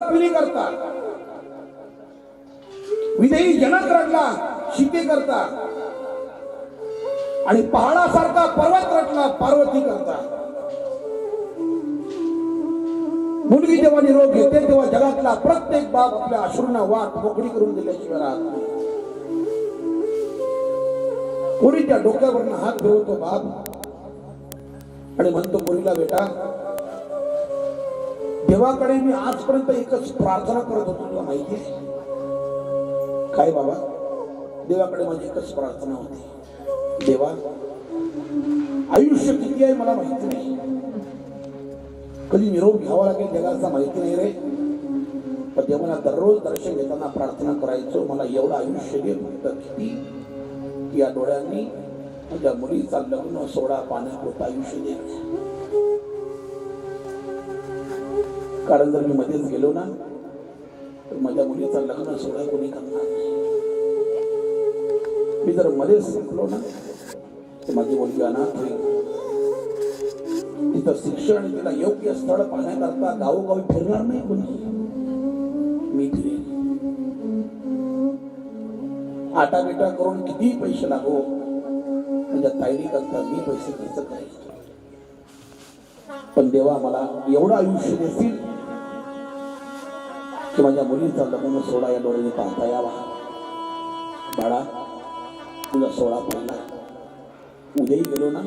पिली करता, विदेही जनक रटला शिके करता, आणि पहाडासारखा पर्वत रटला पार्वती करता. मुलगी जेव्हा निरोप घेते तेव्हा जगातला प्रत्येक बाप आपल्या अश्रूंना वाट मोकळी करून दिल्याशिवाय राहत नाही. पोरीच्या डोक्यावरनं हात फिरवतो बाप आणि म्हणतो, पोरीला बेटा, देवाकडे मी आजपर्यंत एकच प्रार्थना करत होतो, तुला माहिती आहे काय बाबा? देवाकडे माझी एकच प्रार्थना होती, देवा आयुष्य किती आहे मला माहिती नाही, कधी निरोप घ्यावा लागेल जगाचा माहिती नाही रे, पण देवाला दररोज दर्शन घेताना प्रार्थना करायचो, मला एवढं आयुष्य दे किती की या डोळ्यांनी माझ्या मुलीचा लग्न सोहळा पाण्यात आयुष्य दे. कारण जर मी मध्येच गेलो ना तर माझ्या मुलीचा लग्न सोहळा कोणी करणार नाही. मी जर मध्येच संपलो ना तर माझी मुलगी अनाथ होईल. तिथं शिक्षण, तिला योग्य स्थळ पाहण्याकरता गावोगावी फिरणार नाही कोणी, मी फिरेन. आटा बिटा करून किती पैसे लागो म्हणजे ताईडी करता मी पैसे खर्च करायचो, पण देवा मला एवढं आयुष्य देतील की माझ्या मुलीचा लग्न सोहळा या डोळ्याने पाहता यावा. बाळा, तुझा सोहळा पाहिला, उद्याही गेलो ना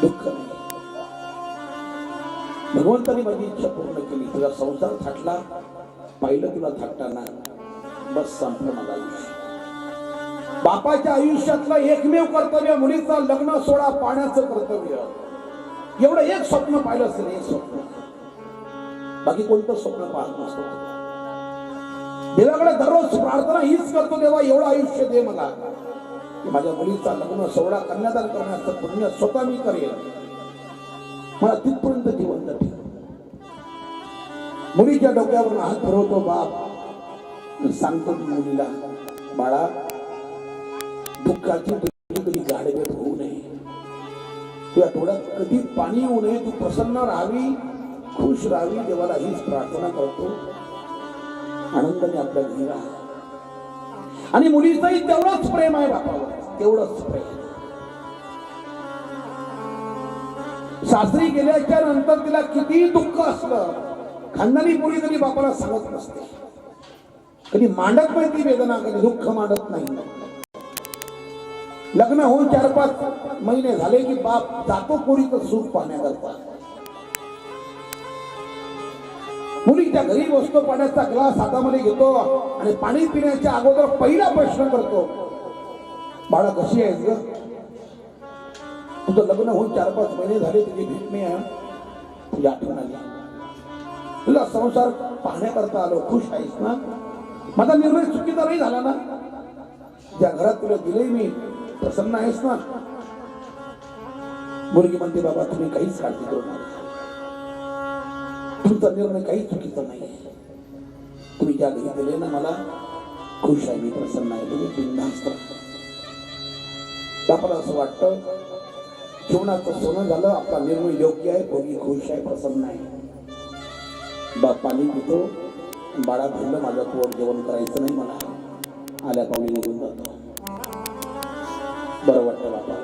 दुःख नाही. भगवंताने माझी इच्छा पूर्ण केली, तुझा संसार थाटला, पाहिलं तुला थाटताना, बस संपलं माझं आयुष्य. बापाच्या आयुष्यातलं एकमेव कर्तव्य मुलीचा लग्न सोहळा पाहण्याचं कर्तव्य. एवढं एक स्वप्न पाहिलं असेल, एक स्वप्न, बाकी कोणतं स्वप्न पाहत नसतो. देवाकडे दररोज प्रार्थना हीच करतो, देवा एवढं आयुष्य दे मला की माझ्या मुलीचा लग्न सोहळा कन्यादान करण्याचं पुण्य स्वतः मी करेल, मला तिथपर्यंत जिवंत ठेव. मुलीच्या डोक्यावरून हात फिरवतो बाप, सांगतो मुलीला, बाळा, दुःखाची कधी गाडवेट होऊ नये, तुझ्या डोळ्यात कधी पाणी येऊ नये, तू प्रसन्न राहावी, खुश राहावी, देवाला हीच प्रार्थना करतो. आनंदाने आपल्या घरी राहा. आणि मुलीचंही तेवढंच प्रेम आहे बापावर, तेवढंच प्रेम. सासरी गेल्याच्या नंतर तिला किती दुःख असलं, खानदानी मुली कधी बापाला सांगत नसते, कधी मांडत नाही ती वेदना, कधी दुःख मांडत नाही. लग्न होऊन 4-5 महिने झाले की बाप जातो पोरीचं सुख पाहण्याकरता. मुलीच्या घरी बसतो, पाण्याचा ग्लास हातामध्ये घेतो आणि पाणी पिण्याच्या अगोदर पहिला प्रश्न करतो, बाळा कशी आहेस ग? तुझं लग्न होऊन 4-5 महिने झाले, तुझी भेट नाही आहे, तुझी आठवण आली, तुला संसार पाहण्याकरता आलो, खुश आहेस ना? माझा निर्णय चुकीचा नाही झाला ना? ज्या घरात तुला दिले मी प्रसन्न आहेस ना? मुलगी म्हणते, बाबा तुम्ही काहीच काळजी करू नका, तुमचा निर्णय काही चुकीचा नाही, तुम्ही ज्या घरी दिले ना मला, खुश आहे मी, प्रसन्न आहे, तुम्ही बिनधास्त. बापाला असं वाटतं जीवनाचं सोनं झालं, आपला निर्णय योग्य आहे, पोरगी खुश आहे, प्रसन्न आहे. बाप पाणी पितो, बाळा भरलं माझं पोट, जेवण करायचं नाही मला, आल्या पावली निघून जातो. बरं वाटतं बापाला.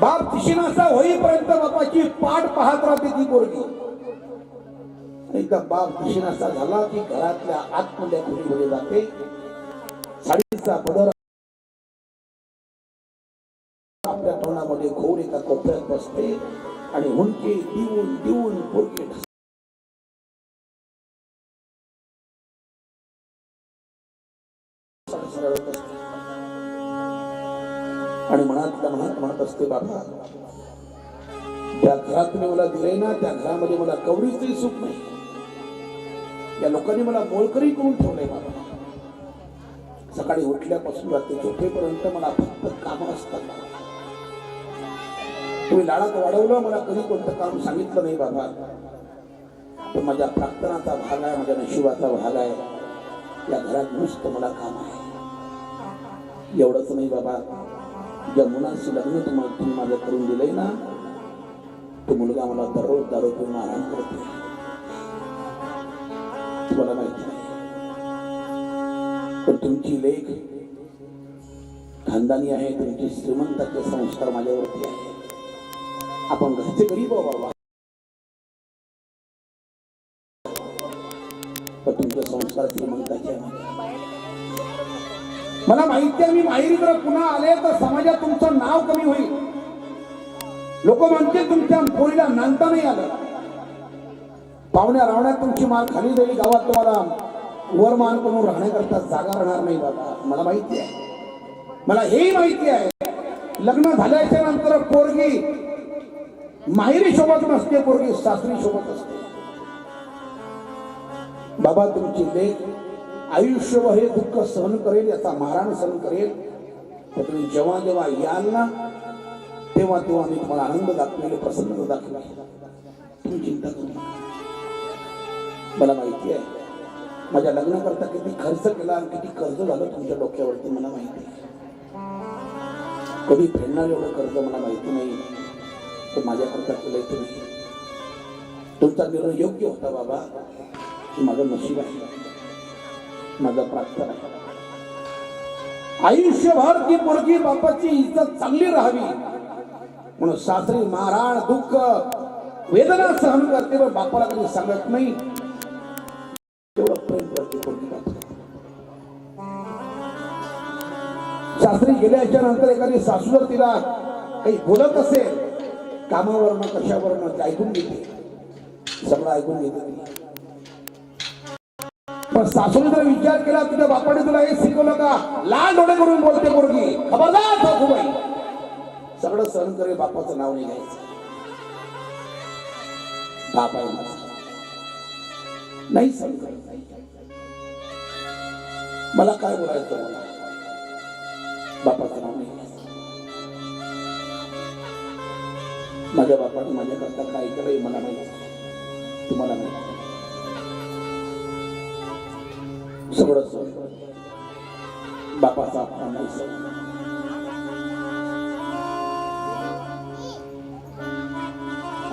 बाप दिशेनासा होईपर्यंत बापाची पाठ पाहत राहते ती पोरगी. एकदा बाप दिशेनासा झाला की घरातल्या आतमधल्या खोलीमध्ये जाते, साडीचा पदर आपल्या तोंडामध्ये खोल एका कोपऱ्यात बसते आणि हुंके देऊन देऊन पोरगी आणि मनातल्या मनात म्हणत असते, बाबा ज्या घरात तुम्ही मला दिले ना त्या घरामध्ये मला कवडीचंही सुख नाही, या लोकांनी मला मोलकरी करून ठेवलंय बाबा. सकाळी उठल्यापासून रात्री झोपेपर्यंत मला फक्त कामं असतात. तुम्ही लाडात वाढवलं, मला कधी कोणतं काम सांगितलं नाही बाबा, पण माझ्या प्रार्थनाचा भाग आहे, माझ्या नशिबाचा भाग आहे, या घरात नुसतं मला काम आहे. एवढंच नाही बाबा, ज्या मुलाशी लग्न तुम्ही माझं करून दिलंय ना, तो मुलगा मला दररोज दारू पिऊन आराम करतो. तुम्हाला माहिती नाही, पण तुमची लेख खानदानी आहे, तुमचे श्रीमंताचे संस्कार माझ्यावरती आहे. आपण घरचे गरीब बाबा, पण तुमचे संस्कार श्रीमंताचे आहे. मला माहिती आहे, मी माहेरी जर पुन्हा आले तर समाजात तुमचं नाव कमी होईल. लोक म्हणतील तुमच्या पोरीला नांदता नाही आलं. पाहुण्या रावण्यात तुमची मान खाली जाईल. गावात तुम्हाला वरमान करून राहण्याकरता जागा राहणार नाही बाबा. मला माहिती आहे, मला हेही माहिती आहे, लग्न झाल्याच्या नंतर पोरगी माहेरी शोभत नसते, पोरगी सासरी शोभत असते. बाबा तुमची लेक आयुष्यभर हे दुःख सहन करेल, याचा मारहाण सहन करेल. तर तुम्ही जेव्हा जेव्हा याल ना, तेव्हा तेव्हा मी तुम्हाला आनंद दाखवेल, प्रसन्नता दाखवेल. तुम्ही चिंता करू नका. मला माहिती आहे माझ्या लग्नाकरता किती खर्च केला आणि किती कर्ज झालं तुमच्या डोक्यावरती. मला माहिती आहे, कधी फेडणार एवढं कर्ज मला माहिती नाही, तर माझ्याकरता केलंय तुम्ही. तुमचा निर्णय योग्य होता बाबा. माझं नशीब आहे, माझा प्रार्थना आहे. आयुष्यभर ती पोरगी बापाची इज्जत चांगली राहावी म्हणून सासरी मारहाण, दुःख, वेदना सहन करते, पण बापाला कधी सांगत नाही. तेवढं प्रेम करते पोरगी बापाला. सासरी गेल्याच्या नंतर एखादी सासू जर तिला काही बोलत असेल कामावरनं कशावरनं, ते ऐकून घेते, सगळं ऐकून घेते ती. पण सासूने जर विचार केला तुझ्या बापाने तुला हे शिकवलं का, लाल डोळे करून बोलते पोरगी, खबरदार सासूबाई. सगळं सहन करे, बापाचं नाव नाही घ्यायचं. बाप आहे माझा, नाही सहन करायचं. मला काय बोलायचं, मला बापाचं नाव नाही घ्यायचं. माझ्या बापाने माझ्याकरता काय केलंय मला माहिती, तुम्हाला माहिती. सगळं सहन बापाचा अपमान नाही सहन.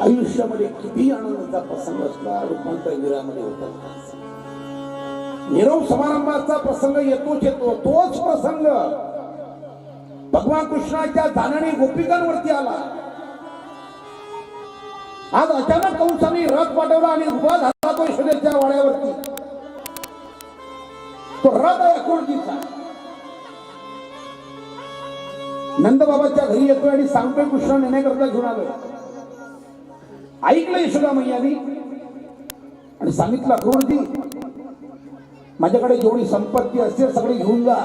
आयुष्यामध्ये किती आनंदाचा प्रसंग असला, रूपांतर वीरामध्ये होता. निरोप समारंभाचा प्रसंग येतोच येतो. तोच प्रसंग भगवान कृष्णाच्या जाण्याने गोपिकांवरती आला. आज अचानक कंसाने रथ पाठवला आणि उभा झाला तो यशोदेच्या वाड्यावरती. तो रथ आहे अकुळजीचा. नंदबाबाच्या घरी येतोय आणि सांगतोय कृष्ण नेण्याकरता घेऊन आलोय. ऐकलं यशोदा मैयानी आणि सांगितलं अक्रूरजी माझ्याकडे जेवढी संपत्ती असते सगळी घेऊन जा.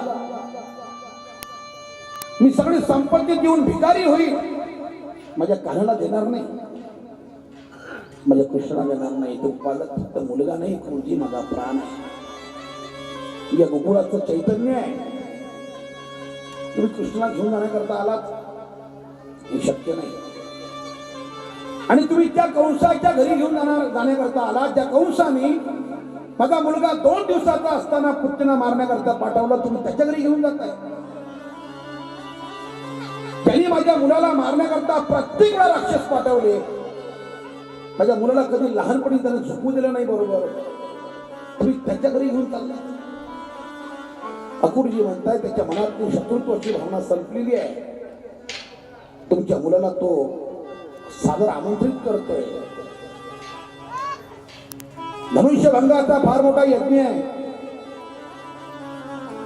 मी सगळी संपत्ती देऊन भिकारी होईल, माझ्या कानाला देणार नाही, माझ्या कृष्णाला देणार नाही. तो पालक फक्त मुलगा नाही, अक्रूरजी माझा प्राण आहे, या गोकुळाचं चैतन्य आहे. तुम्ही कृष्णाला घेऊन जाण्याकरता आलात, हे शक्य नाही. आणि तुम्ही त्या कंसाच्या घरी घेऊन जाण्याकरता आला, त्या कंसाने माझा मुलगा 2 दिवसाचा असताना पुतना मारण्याकरता पाठवलं. तुम्ही त्याच्या घरी घेऊन जाताय. त्यांनी माझ्या मुलाला मारण्याकरता प्रत्येक वेळा राक्षस पाठवले. माझ्या मुलाला कधी लहानपणी त्याने झोपू दिलं नाही. बरोबर तुम्ही त्याच्या घरी घेऊन चालला. अक्रूरजी म्हणताय त्याच्या मनातली शत्रुत्वाची भावना संपलेली आहे. तुमच्या मुलाला तो सादर आमंत्रित करतोय. धनुष्यभंगाचा फार मोठा यज्ञ आहे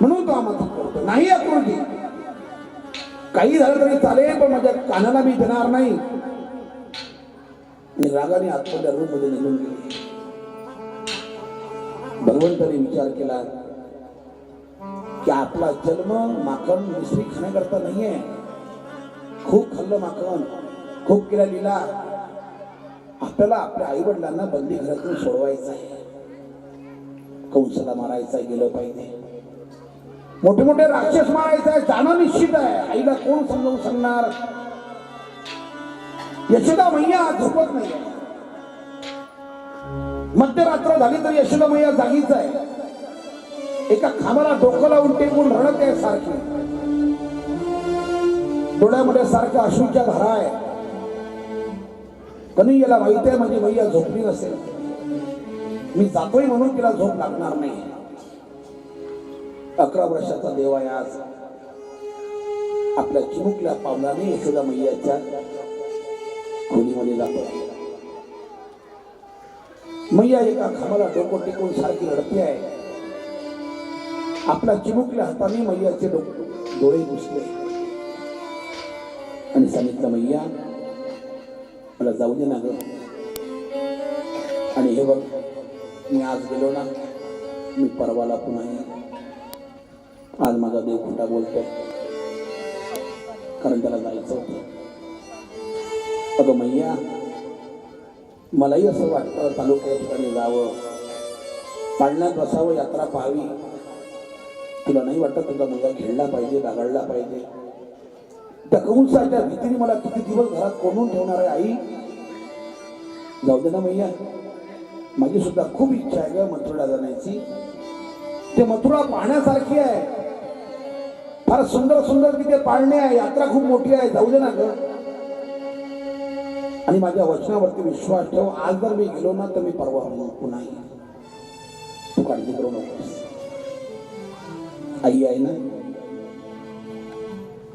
म्हणून तो आमंत्रित करतोय. नाही अक्रूरजी, काही झालं तरी चालेल, पण माझ्या कानाला मी देणार नाही. आणि रागाने आतमध्ये रूम मध्ये निघून गेले. भगवंताने विचार केला की आपला जन्म माखन मिश्री खाण्याकरता नाहीये. खूप खाल्लं माखन, खूप केला लीला. आपल्याला आपल्या आई वडिलांना बंदी घरातून सोडवायचं आहे. कंसाला मारायचं गेलं पाहिजे, मोठे मोठे राक्षस मारायचं आहे, जाणं निश्चित आहे. आईला कोण समजावून सांगणार. यशोदा मैया झोपत नाही. मध्यरात्र झाली तरी यशोदा मैया जागीच आहे. एका खांबाला डोकं लावून टेकून रडत आहे सारखी. डोळ्यामध्ये सारख्या अश्रूच्या धारा आहे. कन्हैयाला माहिती आहे माझी मैया झोपली नसेल, मी जातोय म्हणून तिला झोप लागणार नाही. 11 वर्षाचा देव आहे आज. आपल्या चिमुकल्या पावलाने यशोदा मैयाच्या खोलीमध्ये जातो. मैया एका खांबाला डोकं टेकून सारखी रडते आहे. आपल्या चिमुकल्या हाताने मैयाचे डोळे पुसले आणि सांगितलं, मैया मला जाऊ दे ना ग. आणि हे बघ, मी आज गेलो ना, मी परवाला पुन्हा येईन. आज माझा देव खोटा बोलतोय, कारण त्याला जायचं होतं. अगं मैया, मलाही असं वाटतं तालुक्या ठिकाणी जावं, पाळण्यात बसावं, यात्रा पाहावी. तुला नाही वाटत तुझा मुलगा खेळला पाहिजे, गागडला पाहिजे? त्या कंसाच्या भीतीने मला किती दिवस घरात कोंडून ठेवणार आहे आई? जाऊ दे ना मैया, माझी सुद्धा खूप इच्छा आहे ग मथुरा जाण्याची. ते मथुरा पाहण्यासारखी आहे, फार सुंदर सुंदर तिथे पाळणे आहे, यात्रा खूप मोठी आहे. जाऊ दे ना ग. आणि माझ्या वचनावरती विश्वास ठेव, आज जर मी गेलो ना तर मी परवा पुन्हा येईन. तू काळजी करू नकोस. आई आहे ना,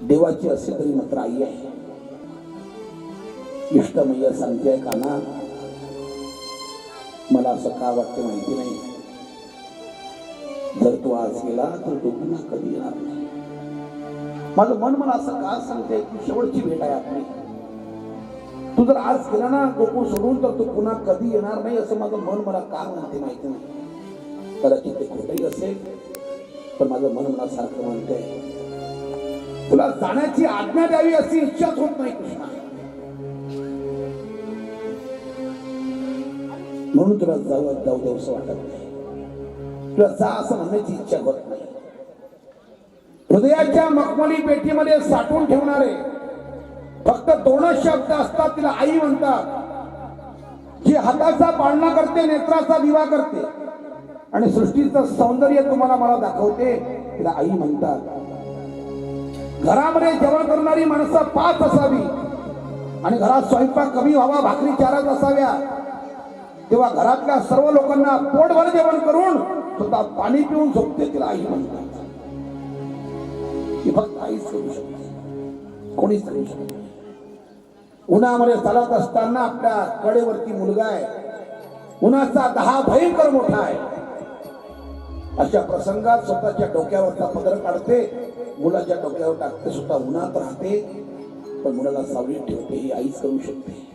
देवाची असेल तरी मात्र आई आहे. इष्ट मैया सांगते, काना मला असं का वाटते माहिती नाही, जर तू आज गेला तर तू पुन्हा कधी येणार नाही. माझं मन मला असं का सांगते की शेवटची भेट आहे आपली. तू जर आज गेला ना गोकुळ सोडून तर तू पुन्हा कधी येणार नाही, असं माझं मन मला का म्हणते माहिती नाही. कदाचित ते खोटंही असेल, पण माझं मन मला सारखं म्हणते तुला जाण्याची आज्ञा द्यावी अशी इच्छाच होत नाही कृष्णा. म्हणून तुला जाऊ देऊसं वाटत नाही, तुला जा असं म्हणण्याची इच्छा होत नाही. हृदयाच्या मखमली पेटीमध्ये साठवून ठेवणारे फक्त 2च शब्द असतात. तिला आई म्हणतात, जी हाताचा पाळणा करते, नेत्राचा दिवा करते आणि सृष्टीचं सौंदर्य तुम्हाला मला दाखवते, तिला आई म्हणतात. घरामध्ये जेवण करणारी माणसं 5 असावी आणि घरात स्वयंपाक कमी व्हावा, भाकरी 4च असाव्या. तेव्हा घरातल्या सर्व लोकांना पोटभर जेवण करून स्वतः पाणी पिऊन झोपते, तिला आई म्हणतात. ही फक्त आईच करू शकते, कोणीच करू शकत नाही. उन्हामध्ये चालत असताना आपल्या कडेवरती मुलगा आहे, उन्हाचा 10 भयंकर मोठा आहे. अशा प्रसंगात स्वतःच्या डोक्यावरचा पदर काढते, मुलाच्या डोक्यावर टाकते, स्वतः उन्हात राहते, पण मुलाला सावलीत ठेवते. ही आईच करू शकते.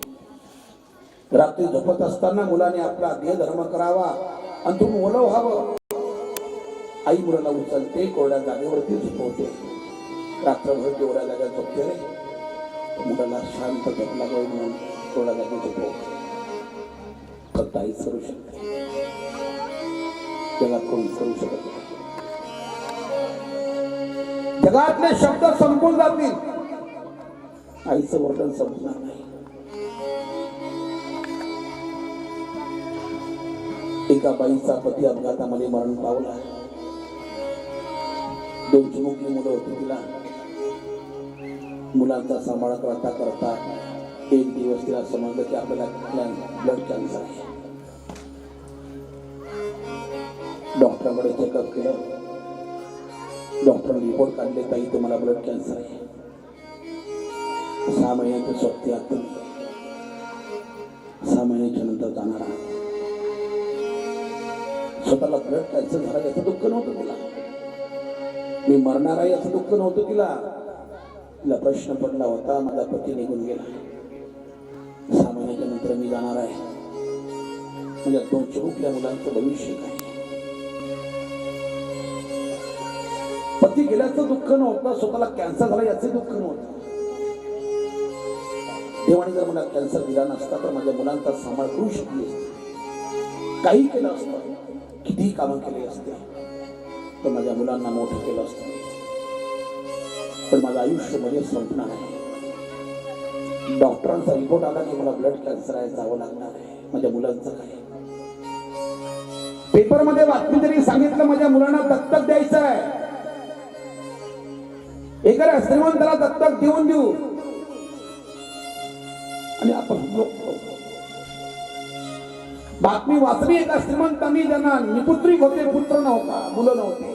रात्री झोपत असताना मुलाने आपला देह धर्म करावा, अंथरूण ओलं व्हावं. आई मुलाला उचलते, कोरड्या जागेवरती झोपवते. रात्रभर तेवढ्या जागा झोपते रे, मुलाला शांत झोप लागावी म्हणून कोरड्या जागी झोपवते. फक्त आईच करू शकते, जगात कोणीच करू शकत नाही. जगातले शब्द संपून जातील, आईचं वर्णन संपणार नाही. एका बाईचा पती अपघातामध्ये मरण पावला. 2 चिमुकली मुलं होती तिला. मुलांचा सांभाळ करता करता एक दिवस तिला समजलं की आपल्याला ब्लड कॅन्सर आहे. डॉक्टरांकडे चेकअप केलं, डॉक्टरांनी रिपोर्ट काढले, ताई तुम्हाला ब्लड कॅन्सर आहे. 6 महिन्याचे स्वप्ती आहात तुम्ही, 6 महिन्याच्या नंतर जाणार आहात. स्वतःला ब्लड कॅन्सर झाला याचं दुःख नव्हतं तिला, मी मरणार आहे याचं दुःख नव्हतं तिला. तिला प्रश्न पडला होता, माझा पती निघून गेला, 6 महिन्याच्या नंतर मी जाणार आहे, म्हणजे 2 चिमुकल्या मुलांचं भविष्य काय? पती गेल्याचं दुःख नव्हतं, स्वतःला कॅन्सर झाला याचे दुःख नव्हतं. देवाने जर मला कॅन्सर दिला नसता तर माझ्या मुलांचा सांभाळ करू शकली असते, काही केलं असतं, कितीही कामं केली असते, तर माझ्या मुलांना मोठं केलं असतं. पण माझं आयुष्य मध्ये संपणार आहे. डॉक्टरांचा रिपोर्ट आला की मला ब्लड कॅन्सर आहे, जावं लागणार आहे. माझ्या मुलांचं काय? पेपरमध्ये बातमी तरी सांगितलं माझ्या मुलांना दत्तक द्यायचं आहे. एखाद्या श्रीमंताला दत्तक देऊन देऊ आणि आपण बातमी वाचली एका श्रीमंतांनी ज्यांना निपुत्रिक होते, पुत्र नव्हता, मुलं नव्हते,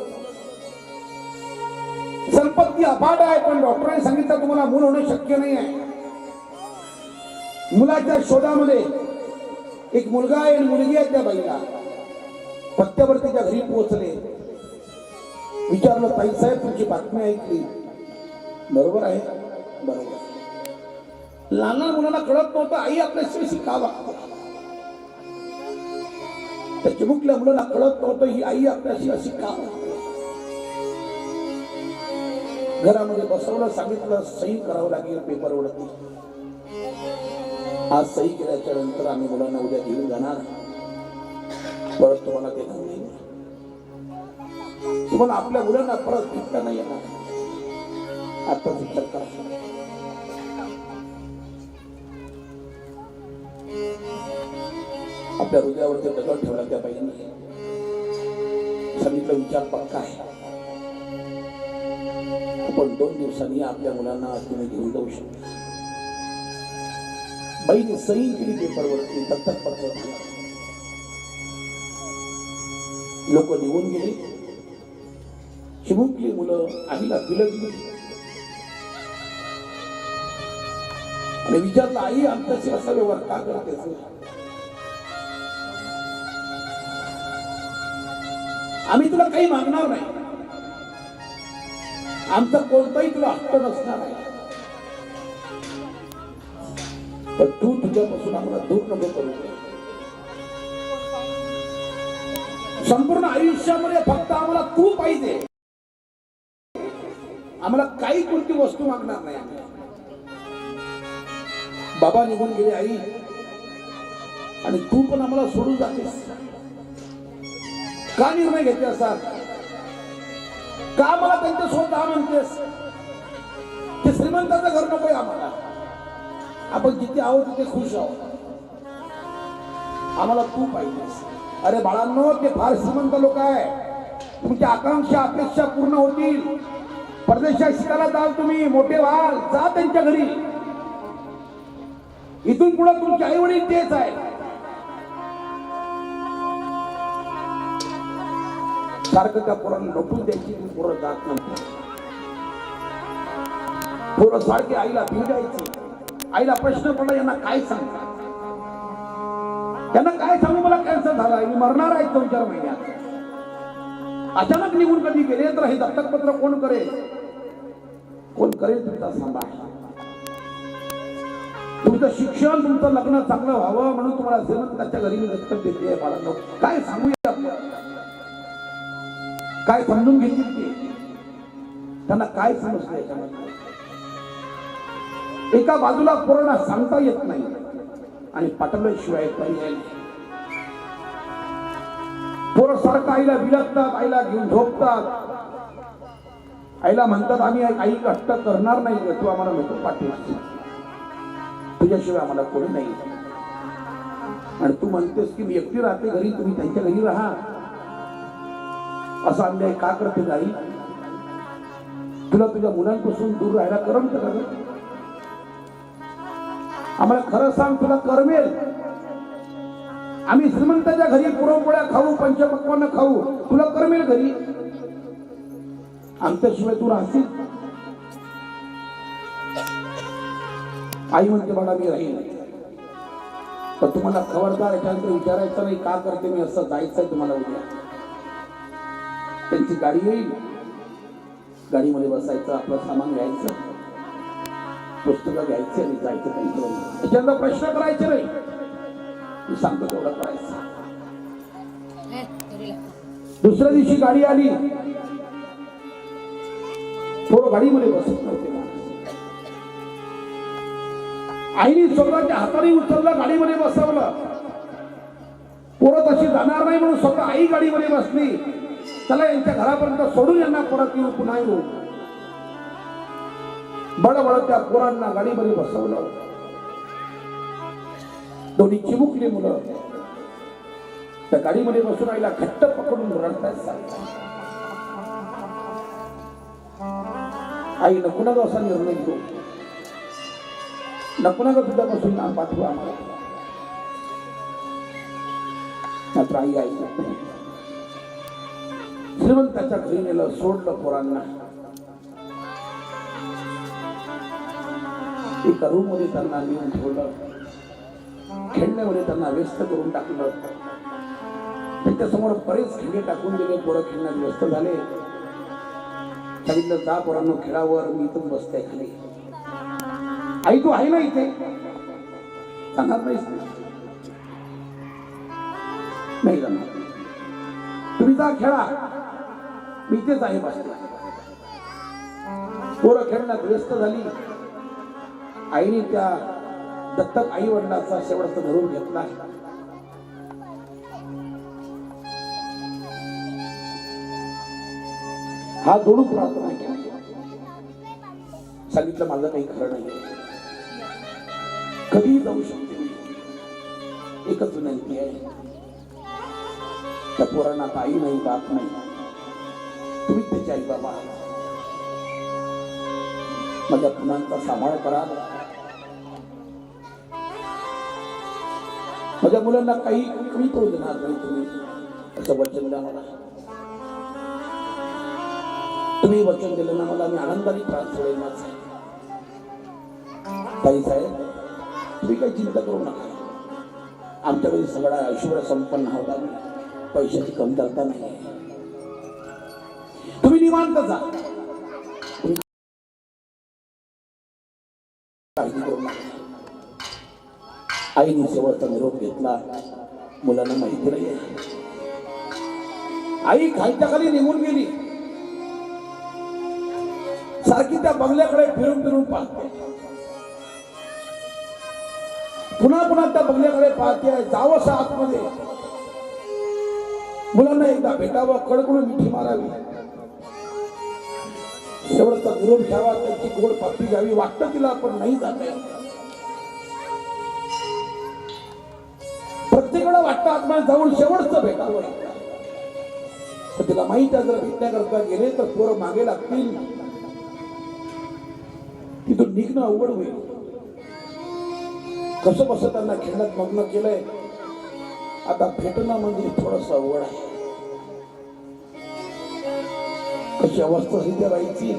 संपत्ती अफाट आहे, पण डॉक्टरांनी सांगितलं तुम्हाला मूल होणं शक्य नाही आहे. मुलाच्या शोधामध्ये एक मुलगा आहे आणि मुलगी आहे. त्या बाईला पत्त्यावरतीच्या घरी पोहोचले, विचारलं ताई साहेब तुमची बातमी ऐकली. बरोबर आहे, बरोबर. लहान लहान मुलांना कळत नव्हतं आई आपल्याशी शिकावा. त्या चिमुकल्या मुलांना कळत नव्हतं ही आई आपल्याशी अशी का. घरामध्ये बसवलं, सांगितलं सही करावं लागेल पेपरवरती. आज सही केल्याच्या नंतर आम्ही मुलांना उद्या घेऊन जाणार, परत तुम्हाला देणार नाही. तुम्हाला आपल्या मुलांना परत भेटता नाही येणार. आता विचार करा. आपल्या हृदयावरती दगड ठेवला त्या बाईंनी, सांगितलं विचार पक्का आहे, आपण 2 दिवसांनी आपल्या मुलांना तुम्ही घेऊन जाऊ शकता. बाईने सही केली पेपरवरती, दत्तक पत्र झालं. लोक निघून गेले. चिमुकली मुलं आईला बिलगली आणि विचारलं आई आमच्याशी असा व्यवहार का करते. आम्ही तुला काही मागणार नाही, आमचा कोणताही तुला हक्क नसणार आहे, पण तू तुझ्यापासून आम्हाला दूर नको करू. संपूर्ण आयुष्यामध्ये फक्त आम्हाला तू पाहिजे, आम्हाला काही कोणती वस्तू मागणार नाही. बाबा निघून गेले आई, आणि तू पण आम्हाला सोडून जातेस. का निर्णय घेते असा, का मला त्यांच्यासोबत जा म्हणतेस. ते श्रीमंताचं घर नकोय आम्हाला, आपण जिथे आहोत तिथे खुश आहोत, आम्हाला तू पाहिजेस. अरे बाळांनो, ते फार श्रीमंत लोक आहे, तुमच्या आकांक्षा अपेक्षा पूर्ण होतील. परदेशात शिकायला जाल तुम्ही, मोठे व्हाल, जा त्यांच्या घरी. इथून पुढे तुमचे आई वडील तेच आहे. सारखं त्या पोरांना लटून द्यायची, पोरं जात नव्हती. पोरं सारखे आईला भिडायची. आईला प्रश्न पडला, यांना काय सांगता, त्यांना काय सांगू, मला कॅन्सर झाला, मी मरणार आहे 2-4 महिन्यात. अचानक निघून कधी गेले तर हे दत्तकपत्र कोण करेल, कोण करेल तुमचा सांभाळ. तुमचं शिक्षण, तुमचं लग्न चांगलं व्हावं म्हणून तुम्हाला श्रीमंताच्या घरी मी दत्तक देते. बाळांनो, काय सांगूया आपण, काय समजून घेतील ते, त्यांना काय समजलं याच्यामध्ये. एका बाजूला पोरांना सांगता येत नाही आणि पाठवल्याशिवाय पर्याय नाही. पोरं सारखं आईला बिलगतात, आईला घेऊन झोपतात, आईला म्हणतात आम्ही आई कष्ट करणार नाही, तू आम्हाला नको पाठवूस, तुझ्याशिवाय आम्हाला कोणी नाही. आणि तू म्हणतेस की मी एकटी राहते घरी, तुम्ही त्यांच्या घरी राहा. असा अन्याय का करते गाई. तुला तुझ्या मुलांपासून दूर राहायला करमत का? आम्हाला खरं सांग, तुला करमेल. आम्ही श्रीमंताच्या घरी पुरणपोळ्या खाऊ, पंचपक्वान्न खाऊ, तुला करमेल घरी? आमच्याशिवाय तू राहशील? आई म्हणते बाळा मी राहील, पण तुम्हाला खबरदार याच्यानंतर विचारायचं नाही का करते मी असं, जायचंय तुम्हाला उद्या. त्यांची गाडी येईल, गाडीमध्ये बसायचं, आपलं सामान घ्यायचं, पुस्तकं घ्यायचे आणि जायचं त्यांच्यावर. त्याच्यानंतर प्रश्न करायचे नाही, मी सांगतो तेवढं करायचं. दुसऱ्या दिवशी गाडी आली, थोडं गाडीमध्ये बसत नव्हते. आईने स्वतःच्या हाताने उचललं, गाडीमध्ये बसवलं. पोरं तशी जाणार नाही म्हणून स्वतः आई गाडीमध्ये बसली. चला यांच्या घरापर्यंत सोडून यांना परत येऊ, पुन्हा येऊ. बडबड त्या पोरांना गाडीमध्ये बसवलं. दोन्ही चिमुकली मुलं त्या गाडीमध्ये बसून आईला घट्ट पकडून रडतायत. आई नको ना असा निर्णय घेऊ, नको ना तुझ्यापासून नाम पाठवू आम्हाला. मात्र आई ऐकत नाही. श्रीमंताच्या घरी नेलं, सोडलं पोरांना. एका रूम मध्ये त्यांना नेऊन ठेवलं, खेळण्यामध्ये त्यांना व्यस्त करून टाकलं. त्यांच्यासमोर बरेच खेळे टाकून दिले. पोरं खेळण्यात व्यस्त झाले. सांगितलं जा पोरांनो खेळावर, मी इथून बसते खाली. आई तू आहे ना इथे, जाणार नाहीस? नाही जाणार. तुम्ही जा खेळा, मी इथेच आहे बसते. पोरं खेळण्यात व्यस्त झाली. आईने त्या दत्तक आई वडिलांचा शेवटचा धरून घेतला. हा जोडून प्रार्थना केली. सांगितलं माझं काही खरं नाही, कधीही जाऊ शकते. एकच विनंती आहे, त्या पोरांना आई नाही, बाप नाही, तुम्ही त्याची आई बाबा. माझ्या पुन्हांचा सांभाळ करा. माझ्या मुलांना काही कमी करू देणार नाही तुम्ही, असं वचन द्या मला. तुम्ही वचन दिलं ना मला, मी आनंदाने त्रास सोडेल माझा. ताई साहेब तुम्ही काही चिंता करू नका. आमच्याकडे सगळा ऐश्वर्य संपन्न होता, पैशाची कमतरता नाही. तुम्ही निवांत जा, काळजी करू नका. आईने शेवटचा निरोप घेतला. मुलांना माहिती नाही, आई खालच्या खाली निघून गेली. सारखी त्या बंगल्याकडे फिरून फिरून पाहते. पुन्हा पुन्हा त्या बंगल्याकडे पाहते. जावंसं आतमध्ये, मुलांना एकदा भेटावं, कडकडून मिठी मारावी, शेवटचा निरोप घ्यावा, त्यांची गोड पापी घ्यावी वाटतं तिला, पण नाही जाते. प्रत्येकाला वाटतं आत्मा जाऊन शेवटचं भेटावं. तर तिला माहिती आहे, जर भेटण्याकरता गेले तर पोरं मागे लागतील, तिथून निघणं अवघड होईल. कसं बस त्यांना खेळण्यात मग्न केलंय. आता भेटणं म्हणजे थोडस अवघड आहे. कशी अवस्था सिद्ध राहायची.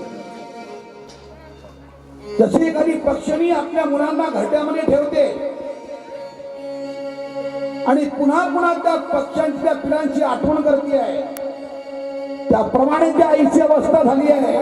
जशी एखादी पक्षी आपल्या मुलांना घरट्यामध्ये ठेवते आणि पुन्हा पुन्हा त्या पक्ष्यांची, त्या पिलांची आठवण करते आहे, त्याप्रमाणे त्या आईची अवस्था झाली आहे.